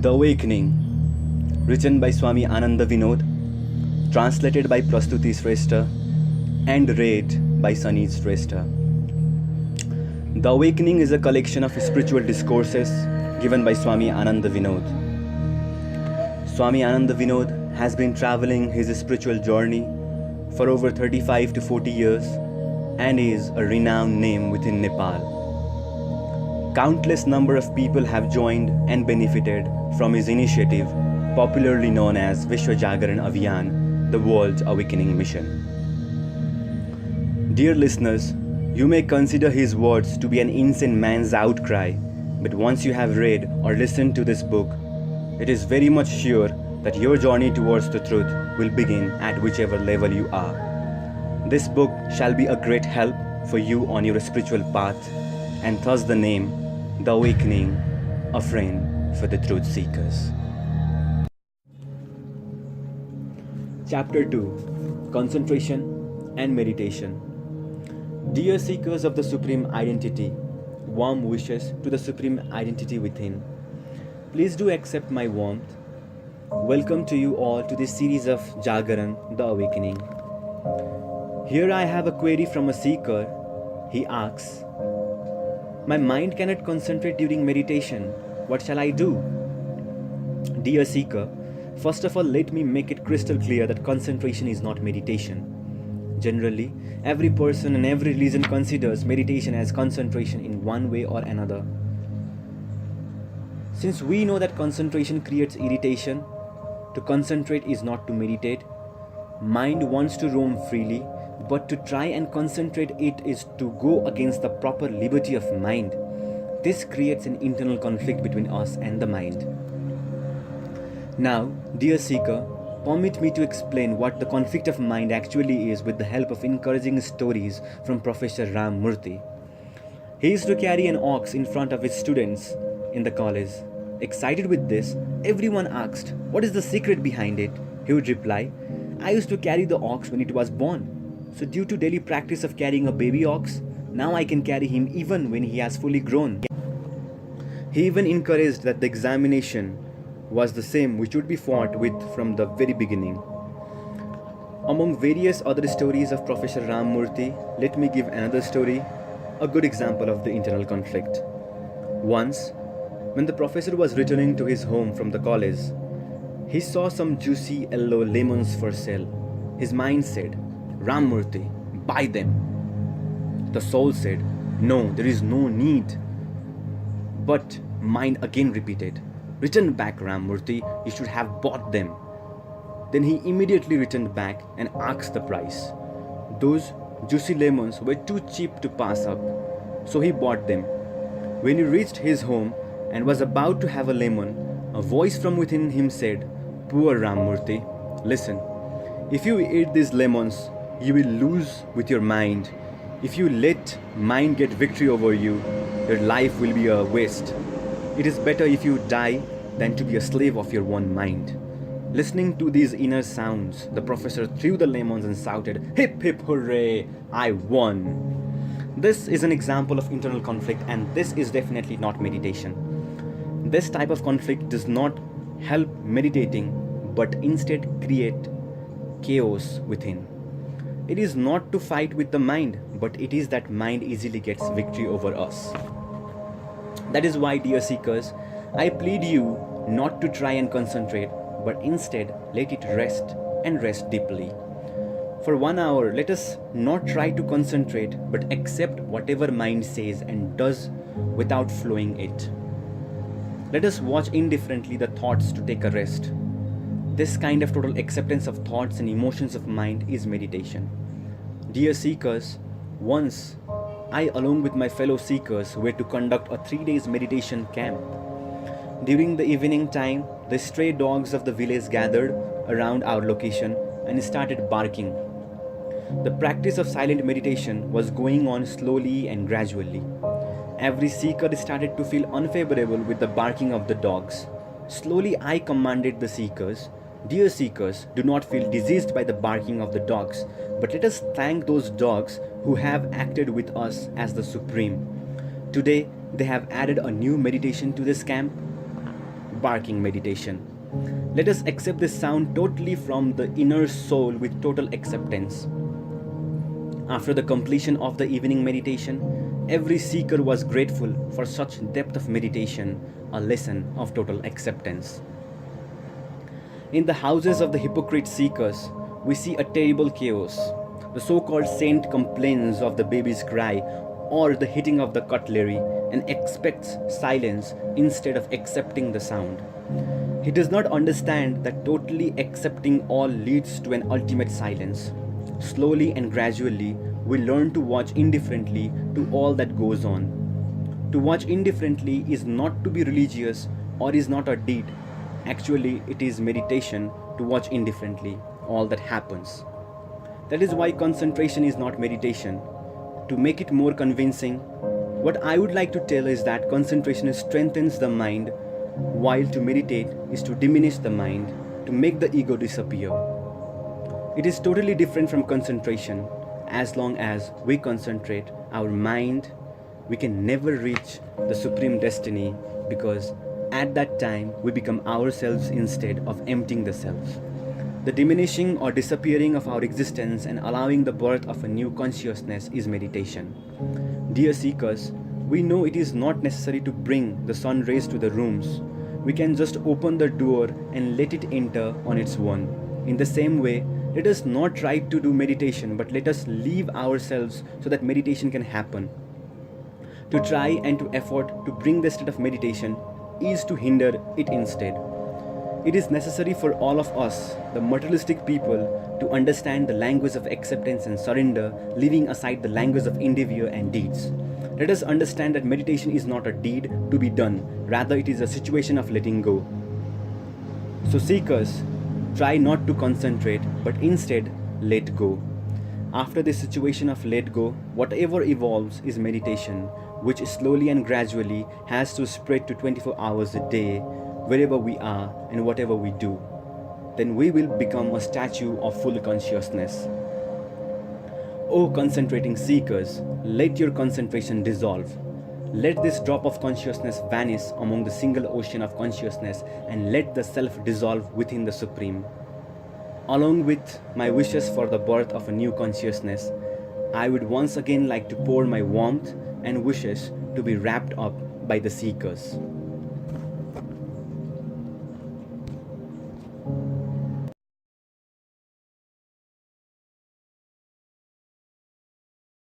The Awakening, written by Swami Ananda Vinod, translated by Prastuti Shrestha, and read by Sunny Shrestha. The Awakening is a collection of spiritual discourses given by Swami Ananda Vinod. Swami Ananda Vinod has been traveling his spiritual journey for over 35 to 40 years and is a renowned name within Nepal. Countless number of people have joined and benefited from his initiative, popularly known as Vishwa Jagaran Abhiyan, the World Awakening Mission. Dear listeners, you may consider his words to be an insane man's outcry, but once you have read or listened to this book, it is very much sure that your journey towards the truth will begin at whichever level you are. This book shall be a great help for you on your spiritual path, and thus the name, The Awakening, a friend for the truth seekers. Chapter 2, Concentration and Meditation. Dear seekers of the Supreme Identity, warm wishes to the Supreme Identity within. Please do accept my warmth. Welcome to you all to this series of Jagaran, the Awakening. Here I have a query from a seeker. He asks, my mind cannot concentrate during meditation. What shall I do? Dear seeker, first of all, let me make it crystal clear that concentration is not meditation. Generally, every person and every religion considers meditation as concentration in one way or another. Since we know that concentration creates irritation, to concentrate is not to meditate. Mind wants to roam freely, but to try and concentrate it is to go against the proper liberty of mind. This creates an internal conflict between us and the mind. Now, dear seeker, permit me to explain what the conflict of mind actually is with the help of encouraging stories from Professor Ram Murthy. He used to carry an ox in front of his students in the college. Excited with this, everyone asked, what is the secret behind it? He would reply, I used to carry the ox when it was born. So due to daily practice of carrying a baby ox, now I can carry him even when he has fully grown. He even encouraged that the examination was the same which would be fought with from the very beginning. Among various other stories of Professor Ram Murthy, let me give another story, a good example of the internal conflict. Once, when the professor was returning to his home from the college, he saw some juicy yellow lemons for sale. His mind said, Ram Murthy, buy them. The soul said, no, there is no need. But mind again repeated, return back, Ram Murthy, you should have bought them. Then he immediately returned back and asked the price. Those juicy lemons were too cheap to pass up, so he bought them. When he reached his home and was about to have a lemon, a voice from within him said, poor Ram Murthy, listen, if you eat these lemons, you will lose with your mind. If you let mind get victory over you, your life will be a waste. It is better if you die than to be a slave of your own mind. Listening to these inner sounds, the professor threw the lemons and shouted, hip hip hooray, I won. This is an example of internal conflict, and this is definitely not meditation. This type of conflict does not help meditating, but instead create chaos within. It is not to fight with the mind, but it is that mind easily gets victory over us. That is why, dear seekers, I plead you not to try and concentrate, but instead let it rest and rest deeply. For 1 hour, let us not try to concentrate, but accept whatever mind says and does without flowing it. Let us watch indifferently the thoughts to take a rest. This kind of total acceptance of thoughts and emotions of mind is meditation. Dear seekers, once I, along with my fellow seekers, were to conduct a 3-day meditation camp. During the evening time, the stray dogs of the village gathered around our location and started barking. The practice of silent meditation was going on slowly and gradually. Every seeker started to feel unfavorable with the barking of the dogs. Slowly I commanded the seekers, dear seekers, do not feel diseased by the barking of the dogs, but let us thank those dogs who have acted with us as the Supreme. Today, they have added a new meditation to this camp. barking meditation. Let us accept this sound totally from the inner soul with total acceptance. After the completion of the evening meditation, every seeker was grateful for such depth of meditation, a lesson of total acceptance. In the houses of the hypocrite seekers, we see a terrible chaos. The so-called saint complains of the baby's cry or the hitting of the cutlery and expects silence instead of accepting the sound. He does not understand that totally accepting all leads to an ultimate silence. Slowly and gradually, we learn to watch indifferently to all that goes on. To watch indifferently is not to be religious or is not a deed. Actually, it is meditation to watch indifferently all that happens. That is why concentration is not meditation. To make it more convincing, what I would like to tell is that concentration strengthens the mind, while to meditate is to diminish the mind, to make the ego disappear. It is totally different from concentration. As long as we concentrate our mind, we can never reach the supreme destiny, because at that time we become ourselves instead of emptying the self. The diminishing or disappearing of our existence and allowing the birth of a new consciousness is meditation. Dear seekers, we know it is not necessary to bring the sun rays to the rooms. We can just open the door and let it enter on its own. In the same way, let us not try to do meditation, but let us leave ourselves so that meditation can happen. To try and to effort to bring the state of meditation is to hinder it instead. It is necessary for all of us, the materialistic people, to understand the language of acceptance and surrender, leaving aside the language of endeavor and deeds. Let us understand that meditation is not a deed to be done, rather it is a situation of letting go. So seekers, try not to concentrate, but instead let go. After this situation of let go, whatever evolves is meditation, which slowly and gradually has to spread to 24 hours a day, wherever we are and whatever we do. Then we will become a statue of full consciousness. O concentrating seekers, let your concentration dissolve. Let this drop of consciousness vanish among the single ocean of consciousness, and let the self dissolve within the Supreme. Along with my wishes for the birth of a new consciousness, I would once again like to pour my warmth and wishes to be wrapped up by the seekers.